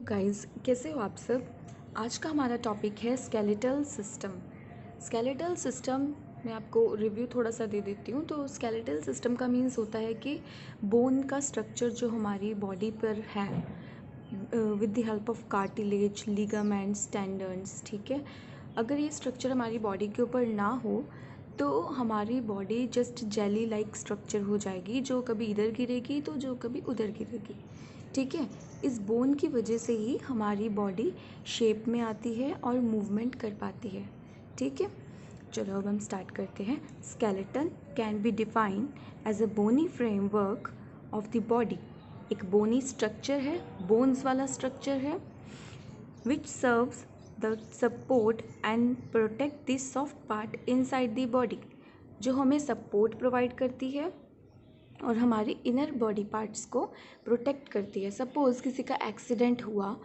Guys, कैसे हो आप सब। आज का हमारा टॉपिक है स्केलेटल सिस्टम। स्केलेटल सिस्टम मैं आपको रिव्यू थोड़ा सा दे देती हूँ। तो स्केलेटल सिस्टम का मीन्स होता है कि बोन का स्ट्रक्चर जो हमारी बॉडी पर है with the help of cartilage, ligaments, tendons. ठीक है, अगर ये स्ट्रक्चर हमारी बॉडी के ऊपर ना हो तो हमारी body just jelly like structure हो जाएगी, जो कभी इधर गिरेगी तो जो कभी उधर गिरेगी। ठीक है, इस बोन की वजह से ही हमारी बॉडी शेप में आती है और मूवमेंट कर पाती है। ठीक है, चलो अब हम स्टार्ट करते हैं। Skeleton can be defined as a bony framework of the body. एक बोनी स्ट्रक्चर है, बोन्स वाला स्ट्रक्चर है, which serves the support and protect the soft part inside the body, जो हमें सपोर्ट प्रोवाइड करती है और हमारे इनर बॉडी पार्ट्स को प्रोटेक्ट करती है। सपोज़ किसी का एक्सीडेंट हुआ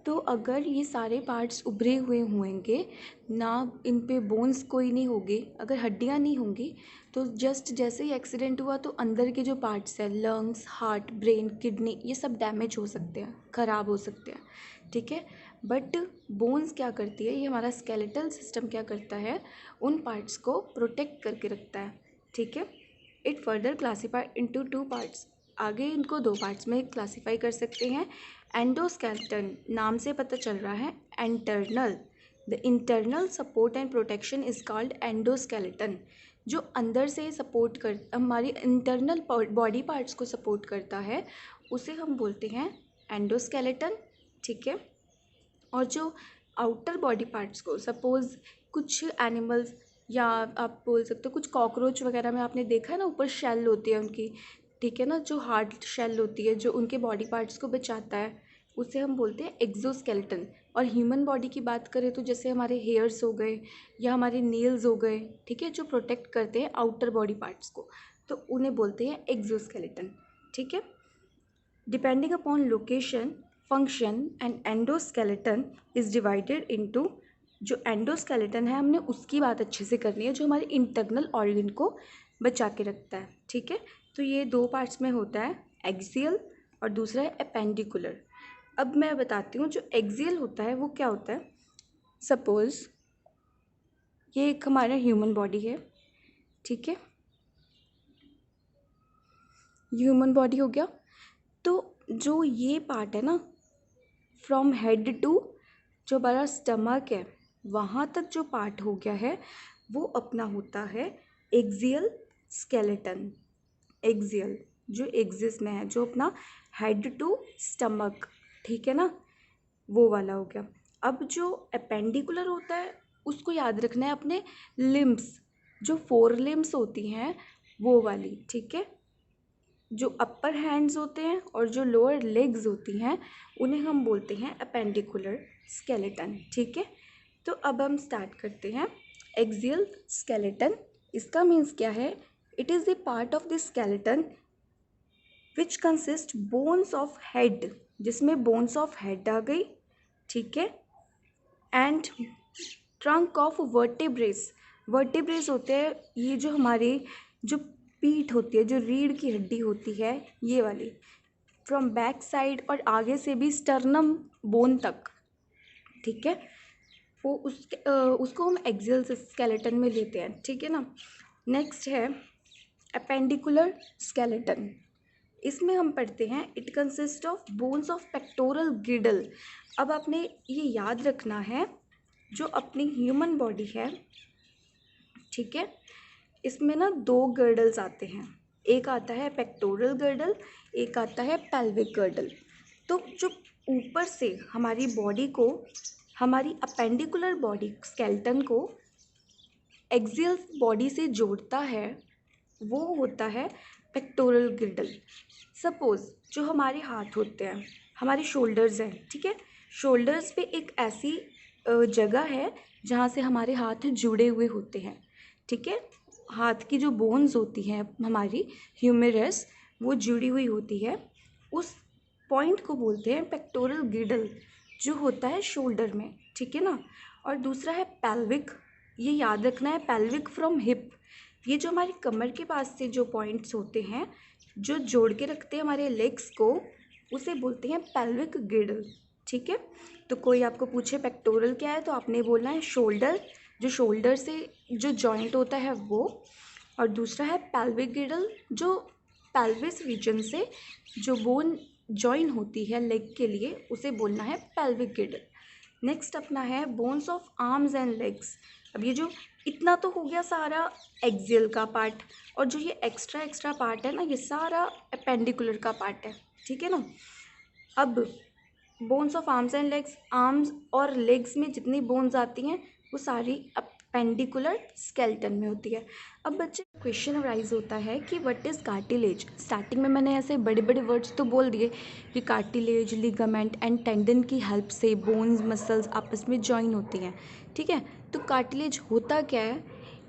तो अगर ये सारे पार्ट्स उभरे हुए होंगे ना, इन पे बोन्स कोई नहीं होगी, अगर हड्डियाँ नहीं होंगी तो जस्ट जैसे ही एक्सीडेंट हुआ तो अंदर के जो पार्ट्स हैं, लंग्स, हार्ट, ब्रेन, किडनी, ये सब डैमेज हो सकते हैं, ख़राब हो सकते हैं। ठीक है, बट बोन्स क्या करती है, ये हमारा स्केलेटल सिस्टम क्या करता है, उन पार्ट्स को प्रोटेक्ट करके रखता है। ठीक है, it further classified into two parts. आगे इनको दो पार्ट्स में क्लासीफाई कर सकते हैं। एंडोस्केलेटन, नाम से पता चल रहा है internal, the internal support and protection is called endoskeleton. जो अंदर से सपोर्ट कर, हमारी इंटरनल बॉडी पार्ट्स को सपोर्ट करता है, उसे हम बोलते हैं एंडोस्केलेटन। ठीक है, और जो आउटर बॉडी पार्ट्स को, सपोज़ कुछ एनिमल्स या आप बोल सकते हो कुछ कॉकरोच वगैरह में आपने देखा है ना, ऊपर शेल होती है उनकी। ठीक है ना, जो हार्ड शेल होती है जो उनके बॉडी पार्ट्स को बचाता है, उसे हम बोलते हैं एक्सोस्केलेटन। और ह्यूमन बॉडी की बात करें तो जैसे हमारे हेयर्स हो गए या हमारे नेल्स हो गए, ठीक है, जो प्रोटेक्ट करते हैं आउटर बॉडी पार्ट्स को, तो उन्हें बोलते हैं एक्सोस्केलेटन। ठीक है, depending upon location, function and endoskeleton is divided into, जो एंडोस्केलेटन है हमने उसकी बात अच्छे से करनी है, जो हमारे इंटरनल ऑर्गन को बचा के रखता है। ठीक है, तो ये दो पार्ट्स में होता है, एक्सियल और दूसरा है एपेंडिकुलर। अब मैं बताती हूँ, जो एक्सियल होता है वो क्या होता है। सपोज़ ये एक हमारा ह्यूमन बॉडी है। ठीक है, ह्यूमन बॉडी हो गया, तो जो ये पार्ट है ना, फ्रॉम हेड टू जो हमारा स्टमक है वहाँ तक जो पार्ट हो गया है, वो अपना होता है एक्सियल स्केलेटन। एक्सियल जो एक्सिस में है, जो अपना हेड टू स्टमक, ठीक है ना, वो वाला हो गया। अब जो अपेंडिकुलर होता है उसको याद रखना है अपने लिम्स, जो 4 लिम्स होती हैं वो वाली। ठीक है, जो अपर हैंड्स होते हैं और जो लोअर लेग्स होती हैं उन्हें हम बोलते हैं अपेंडिकुलर स्केलेटन। ठीक है, तो अब हम स्टार्ट करते हैं। एक्सियल स्केलेटन, इसका मीन्स क्या है, it is the part of the skeleton which consist bones of head, जिसमें बोन्स ऑफ हेड आ गई। ठीक है, एंड ट्रंक ऑफ वर्टेब्रेस। वर्टेब्रेस होते हैं ये जो हमारी जो पीठ होती है, जो रीढ़ की हड्डी होती है, ये वाली, फ्रॉम बैक साइड और आगे से भी स्टर्नम बोन तक। ठीक है, वो उसको हम एक्सियल स्केलेटन में लेते हैं। ठीक है ना, नेक्स्ट है अपेंडिकुलर स्केलेटन। इसमें हम पढ़ते हैं, it consist of bones of pectoral girdle. अब आपने ये याद रखना है, जो अपनी ह्यूमन बॉडी है, ठीक है, इसमें ना 2 गर्डल्स आते हैं, एक आता है पेक्टोरल गर्डल, एक आता है पेल्विक गर्डल। तो जो ऊपर से हमारी बॉडी को, हमारी अपेंडिकुलर बॉडी स्केलेटन को एक्सियल बॉडी से जोड़ता है, वो होता है पेक्टोरल गिर्डल। सपोज़ जो हमारे हाथ होते हैं, हमारे शोल्डर्स हैं, ठीक है, शोल्डर्स पे एक ऐसी जगह है जहाँ से हमारे हाथ जुड़े हुए होते हैं। ठीक है, हाथ की जो बोन्स होती हैं हमारी ह्यूमेरस, वो जुड़ी हुई होती है, उस पॉइंट को बोलते हैं पेक्टोरल गिर्डल, जो होता है शोल्डर में। ठीक है ना, और दूसरा है पेल्विक, ये याद रखना है, पेल्विक फ्रॉम हिप। ये जो हमारी कमर के पास से जो पॉइंट्स होते हैं जो जोड़ के रखते हैं हमारे लेग्स को, उसे बोलते हैं पेल्विक गिर्डल। ठीक है। तो कोई आपको पूछे पेक्टोरल क्या है तो आपने बोलना है शोल्डर, जो शोल्डर से जो जॉइंट होता है वो। और दूसरा है पेल्विक गिडल, जो पेल्विस रीजन से जो बोन जॉइन होती है लेग के लिए, उसे बोलना है पेल्विक गिडल। नेक्स्ट अपना है bones of arms and legs. अब ये जो इतना तो हो गया सारा एक्सियल का पार्ट, और जो ये एक्स्ट्रा एक्स्ट्रा पार्ट है ना, ये सारा अपेंडिकुलर का पार्ट है, ठीक है ना। अब bones of arms and legs, arms और लेग्स में जितनी बोन्स आती हैं वो सारी अपेंडिकुलर स्केलेटन में होती है। अब बच्चे क्वेश्चन अराइज होता है कि व्हाट इज़ कार्टिलेज। स्टार्टिंग में मैंने ऐसे बड़े बड़े वर्ड्स तो बोल दिए कि कार्टिलेज, लिगामेंट एंड टेंडन की हेल्प से बोन्स मसल्स आपस में जॉइन होती हैं, ठीक है। तो कार्टिलेज होता क्या है?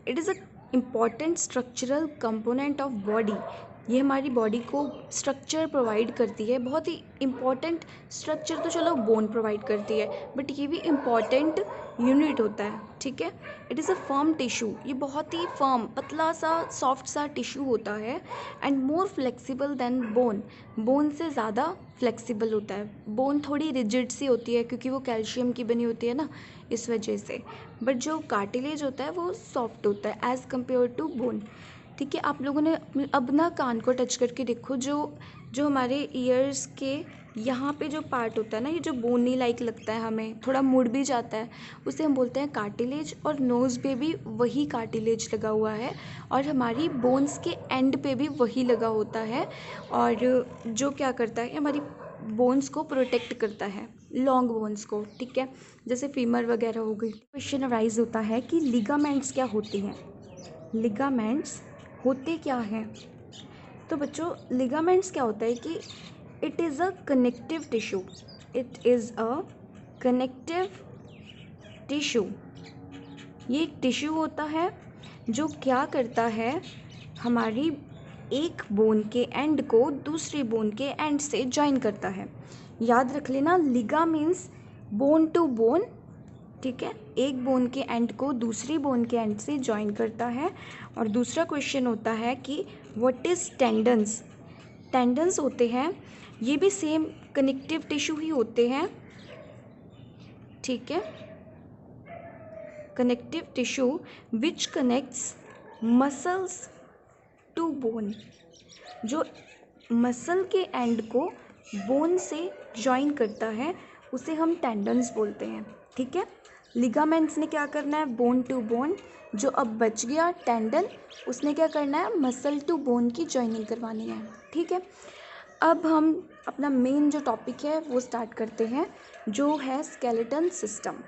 It is a important structural component of body. ये हमारी बॉडी को स्ट्रक्चर प्रोवाइड करती है, बहुत ही इम्पॉर्टेंट स्ट्रक्चर तो चलो बोन प्रोवाइड करती है, बट ये भी इम्पॉर्टेंट यूनिट होता है, ठीक है। It is a firm tissue, ये बहुत ही फर्म, पतला सा, सॉफ्ट सा टिश्यू होता है and more flexible than bone. Bone से ज़्यादा फ्लेक्सिबल होता है। बोन थोड़ी रिजिड सी होती है क्योंकि वो कैल्शियम की बनी होती है ना, इस वजह से। बट जो कार्टिलेज होता है वो सॉफ्ट होता है एज़ कम्पेयर टू बोन, ठीक है। आप लोगों ने अब ना कान को टच करके देखो, जो जो हमारे ईयर्स के यहाँ पे जो पार्ट होता है ना, ये जो बोनी लाइक लगता है, हमें थोड़ा मुड़ भी जाता है, उसे हम बोलते हैं कार्टिलेज। और नोज़ पे भी वही कार्टिलेज लगा हुआ है, और हमारी बोन्स के एंड पे भी वही लगा होता है, और जो क्या करता है, हमारी बोन्स को प्रोटेक्ट करता है, लॉन्ग बोन्स को, ठीक है, जैसे फीमर वगैरह हो गई। क्वेश्चन अराइज होता है कि लिगामेंट्स क्या होती हैं। लिगामेंट्स होते क्या हैं? तो बच्चों लिगामेंट्स क्या होता है कि it is a connective tissue. It is a connective tissue. ये एक टिश्यू होता है जो क्या करता है, हमारी एक बोन के एंड को दूसरी बोन के एंड से जॉइन करता है। याद रख लेना, लिगा मीन्स बोन टू बोन, ठीक है, एक बोन के एंड को दूसरी बोन के एंड से जॉइन करता है। और दूसरा क्वेश्चन होता है कि व्हाट इज़ टेंडन्स। टेंडन्स होते हैं, ये भी सेम कनेक्टिव टिश्यू ही होते हैं, ठीक है, connective tissue which connects muscles to bone. जो मसल के एंड को बोन से जॉइन करता है उसे हम टेंडन्स बोलते हैं, ठीक है। लिगामेंट्स ने क्या करना है, बोन टू बोन। जो अब बच गया टेंडन, उसने क्या करना है, मसल टू बोन की जॉइनिंग करवानी है, ठीक है। अब हम अपना मेन जो टॉपिक है वो स्टार्ट करते हैं, जो है स्केलेटन सिस्टम।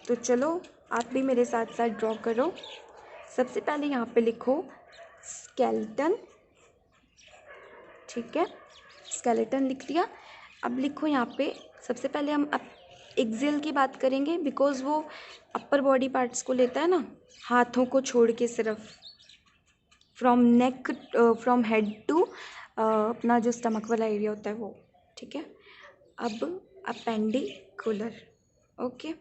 तो चलो आप भी मेरे साथ साथ ड्रॉ करो। सबसे पहले यहाँ पे लिखो स्केलेटन, ठीक है, स्केलेटन लिख लिया। अब लिखो यहाँ पे, सबसे पहले हम अब एक्सियल की बात करेंगे, बिकॉज वो अपर बॉडी पार्ट्स को लेता है ना, हाथों को छोड़ के सिर्फ, from neck, from head to अपना जो स्टमक वाला एरिया होता है वो, ठीक है। अब अपेंडिकुलर, ओके।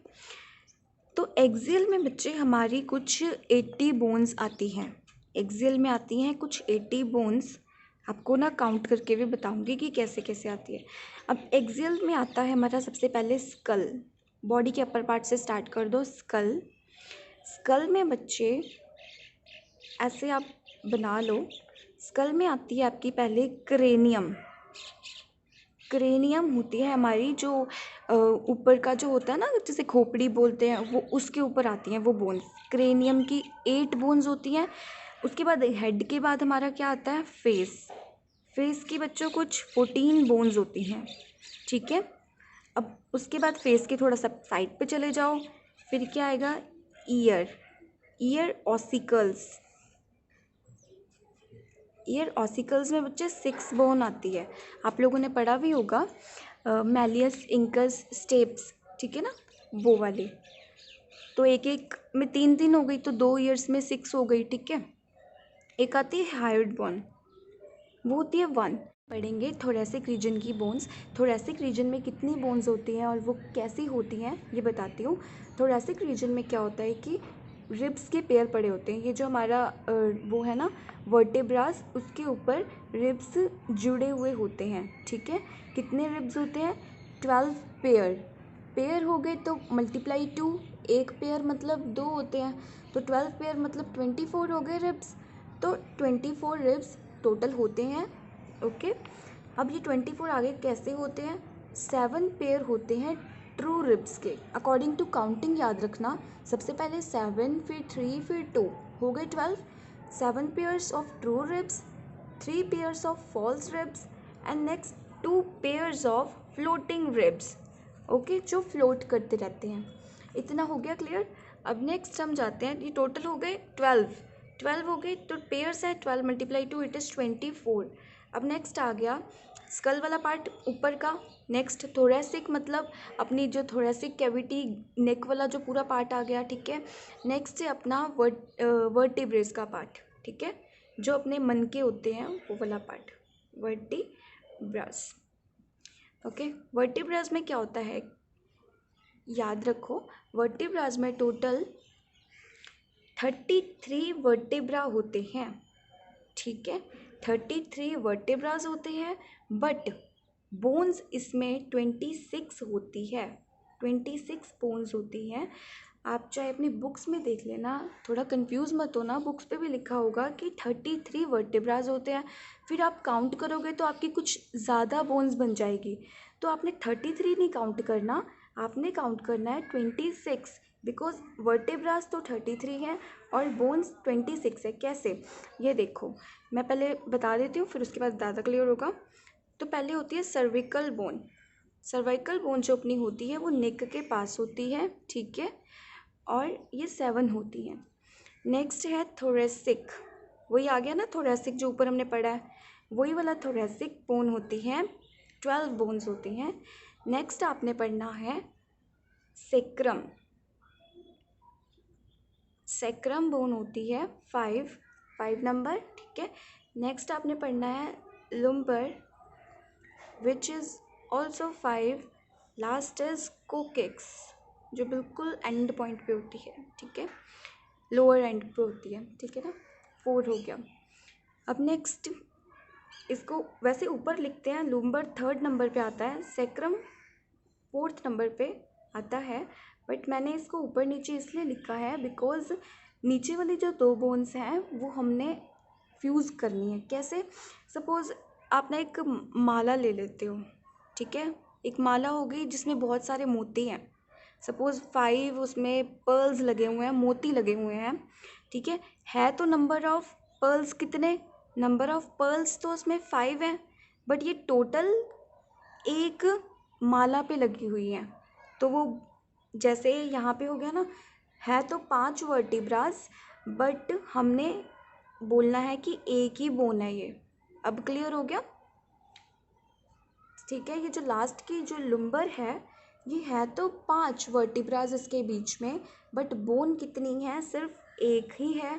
तो एक्सियल में बच्चे हमारी कुछ 80 बोन्स आती हैं। एक्सियल में आती हैं कुछ 80 बोन्स, आपको ना काउंट करके भी बताऊंगी कि कैसे कैसे आती है। अब एक्सियल में आता है हमारा सबसे पहले स्कल। बॉडी के अपर पार्ट से स्टार्ट कर दो, स्कल। स्कल में बच्चे ऐसे आप बना लो, स्कल में आती है आपकी पहले क्रेनियम। क्रेनियम होती है हमारी जो ऊपर का जो होता है ना, जिसे खोपड़ी बोलते हैं, वो उसके ऊपर आती हैं वो बोन्स। क्रेनियम की 8 बोन्स होती हैं। उसके बाद हेड के बाद हमारा क्या आता है, फेस। फेस की बच्चों कुछ 14 बोन्स होती हैं, ठीक है। अब उसके बाद फेस के थोड़ा सा साइड पे चले जाओ, फिर क्या आएगा, year. Ear ossicles. Ear ossicles में बच्चे 6 बोन आती है, आप लोगों ने पढ़ा भी होगा, मैलियस इंकस स्टेप्स, ठीक है ना, वो वाली। तो एक एक में 3 हो गई, तो 2 ईयर्स में 6 हो गई, ठीक है। एक आती है हाइड बोन, वो होती है 1। पढ़ेंगे थोरेसिक रीजन की बोन्स। थोरेसिक रीजन में कितनी बोन्स होती हैं और वो कैसी होती हैं ये बताती हूँ। थोरेसिक रीजन में क्या होता है कि रिब्स के पेयर पड़े होते हैं। ये जो हमारा वो है ना वर्टेब्रास, उसके ऊपर रिब्स जुड़े हुए होते हैं, ठीक है। कितने रिब्स होते हैं, 12 पेयर, पेयर हो गए तो मल्टीप्लाई टू, एक पेयर मतलब 2 होते हैं, तो 12 पेयर मतलब 24 हो गए रिब्स, तो 24 रिब्स टोटल होते हैं। ओके, अब ये 24 आगे कैसे होते हैं, 7 पेयर होते हैं ट्रू रिब्स के अकॉर्डिंग टू काउंटिंग, याद रखना, सबसे पहले 7 फिर 3 फिर 2 हो गए 12, 7 pairs of true ribs, 3 pairs of false ribs and next 2 pairs of floating ribs. Okay, जो फ्लोट करते रहते हैं। इतना हो गया क्लियर। अब नेक्स्ट हम जाते हैं, ये टोटल हो गए 12 हो गए, तो पेयर्स है 12 मल्टीप्लाई टू इट इज़ 24। अब नेक्स्ट आ गया स्कल वाला पार्ट ऊपर का। नेक्स्ट थोरेसिक मतलब अपनी जो थोरेसिक कैविटी, नेक वाला जो पूरा पार्ट आ गया, ठीक है। नेक्स्ट है अपना वर्टिब्रेस का पार्ट, ठीक है, जो अपने मन के होते हैं वो वाला पार्ट, वर्टिब्रस। ओके, वर्टिब्रास में क्या होता है, याद रखो, वर्टिब्रास में टोटल 33 वर्टिब्रा होते हैं, ठीक है, 33 वर्टिब्रास होते हैं, बट बोन्स इसमें 26 होती है, 26 बोन्स होती हैं। आप चाहे अपनी बुक्स में देख लेना, थोड़ा कंफ्यूज मत होना, बुक्स पे भी लिखा होगा कि 33 वर्टिब्रास होते हैं, फिर आप काउंट करोगे तो आपकी कुछ ज़्यादा बोन्स बन जाएगी, तो आपने 33 नहीं काउंट करना, आपने काउंट करना है 26, बिकॉज वर्टिब्रास तो 33 है और बोन्स 26 है। कैसे, ये देखो, मैं पहले बता देती हूँ फिर उसके बाद ज़्यादा क्लियर होगा। तो पहले होती है सर्विकल बोन, सर्वाइकल बोन जो अपनी होती है वो नेक के पास होती है, ठीक है, और ये 7 होती हैं। नेक्स्ट है थोरेसिक, वही आ गया ना थोरेसिक जो ऊपर हमने पढ़ा है, वही वाला थोरेसिक बोन होती है, 12 बोन्स होती हैं। नेक्स्ट आपने पढ़ना है सेक्रम, सेक्रम बोन होती है 5 नंबर, ठीक है। नेक्स्ट आपने पढ़ना है lumbar which is also 5, last is coccyx जो बिल्कुल एंड पॉइंट पे होती है, ठीक है, लोअर एंड पे होती है, ठीक है ना, 4 हो गया। अब नेक्स्ट इसको वैसे ऊपर लिखते हैं, लुम्बर 3rd नंबर पे आता है, सेक्रम 4th नंबर पे आता है, बट मैंने इसको ऊपर नीचे इसलिए लिखा है बिकॉज नीचे वाली जो 2 बोन्स हैं वो हमने फ्यूज़ करनी है। कैसे, सपोज़ आप ना एक माला ले लेते हो, ठीक है, एक माला हो गई जिसमें बहुत सारे मोती हैं, सपोज़ 5 उसमें पर्ल्स लगे हुए हैं, मोती लगे हुए हैं, ठीक है तो नंबर ऑफ पर्ल्स कितने, नंबर ऑफ पर्ल्स तो उसमें 5 हैं, बट ये टोटल एक माला पे लगी हुई हैं, तो वो जैसे यहाँ पे हो गया ना, है तो 5 वर्टिब्रास, बट हमने बोलना है कि एक ही बोन है ये। अब क्लियर हो गया, ठीक है। ये जो लास्ट की जो लुम्बर है, ये है तो 5 वर्टिब्रास इसके बीच में, बट बोन कितनी है, सिर्फ एक ही है।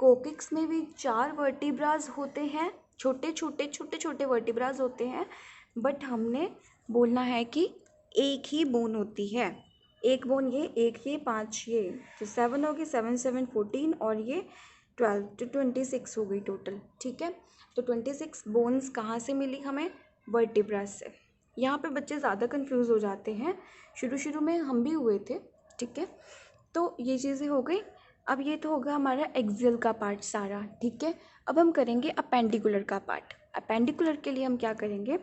कोकिक्स में भी 4 वर्टिब्रास होते हैं, छोटे छोटे वर्टिब्रास होते हैं, बट हमने बोलना है कि एक ही बोन होती है, एक बोन ये, एक ये, 5 ये, तो 7 होगी, 7 7 14 और ये 12, तो 26 हो गई टोटल, ठीक है। तो 26 बोन्स कहाँ से मिली हमें, वर्टिब्रास से। यहाँ पे बच्चे ज़्यादा कंफ्यूज हो जाते हैं, शुरू में हम भी हुए थे, ठीक है। तो ये चीज़ें हो गई। अब ये तो होगा हमारा एक्सियल का पार्ट सारा, ठीक है। अब हम करेंगे अपेंडिकुलर का पार्ट। अपेंडिकुलर के लिए हम क्या करेंगे,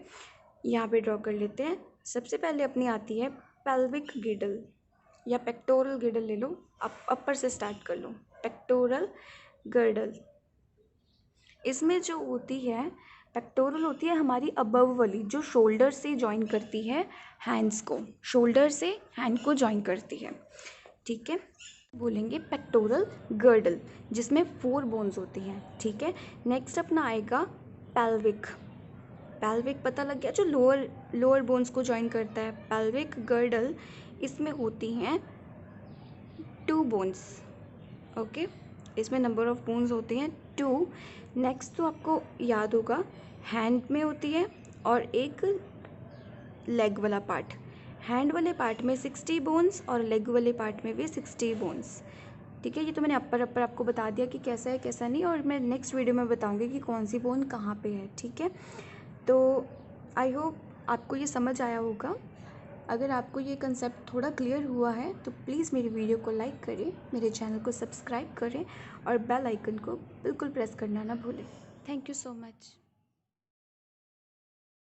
यहाँ पे ड्रॉ कर लेते हैं। सबसे पहले अपनी आती है पेल्विक गिडल या पेक्टोरल गिडल ले लो, अपर से स्टार्ट कर लो, पेक्टोरल गिडल। इसमें जो होती है पेक्टोरल होती है हमारी अबव वाली, जो शोल्डर से जॉइन करती है हैंड्स को, शोल्डर से हैंड को जॉइन करती है, ठीक है। बोलेंगे पेक्टोरल गर्डल जिसमें 4 बोन्स होती हैं, ठीक है। नेक्स्ट अपना आएगा पेल्विक, पेल्विक पता लग गया, जो लोअर बोन्स को जॉइन करता है, पेल्विक गर्डल, इसमें होती हैं 2 बोन्स, ओके, इसमें नंबर ऑफ बोन्स होती हैं 2। नेक्स्ट तो आपको याद होगा हैंड में होती है और एक लेग वाला पार्ट, हैंड वाले पार्ट में 60 बोन्स और लेग वाले पार्ट में भी 60 बोन्स, ठीक है। ये तो मैंने अपर आपको बता दिया कि कैसा है कैसा नहीं, और मैं नेक्स्ट वीडियो में बताऊंगी कि कौन सी बोन कहाँ पे है, ठीक है। तो आई होप आपको ये समझ आया होगा। अगर आपको ये कंसेप्ट थोड़ा क्लियर हुआ है तो प्लीज़ मेरी वीडियो को लाइक करें, मेरे चैनल को सब्सक्राइब करें और बेल आइकन को बिल्कुल प्रेस करना ना भूलें। Thank you so much.